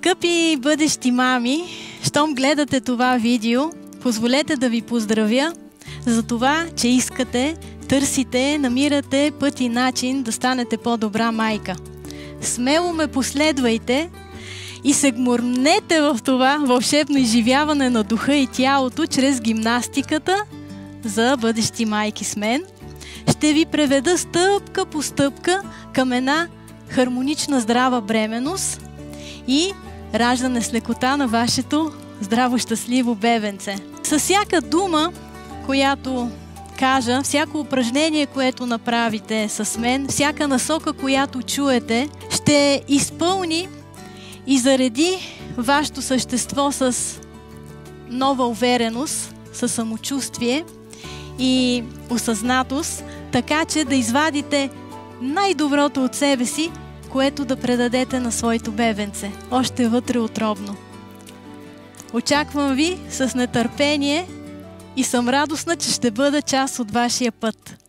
Скъпи бъдещи мами, щом гледате това видео, позволете да ви поздравя за това, че искате, търсите, намирате път и начин да станете по-добра майка. Смело ме последвайте и се гмурнете в това вълшебно изживяване на духа и тялото чрез гимнастиката за бъдещи майки с мен. Ще ви преведа стъпка по стъпка към една хармонична здрава бременност и раждане с лекота на вашето здраво щастливо бебенце. С всяка дума, която кажа, всяко упражнение, което направите с мен, всяка насока, която чуете, ще изпълни и зареди вашето същество с нова увереност, със самочувствие и осъзнатост, така че да извадите най-доброто от себе си, което да предадете на своето бебенце, още вътре утробно. Очаквам ви с нетърпение и съм радостна, че ще бъда част от вашия път.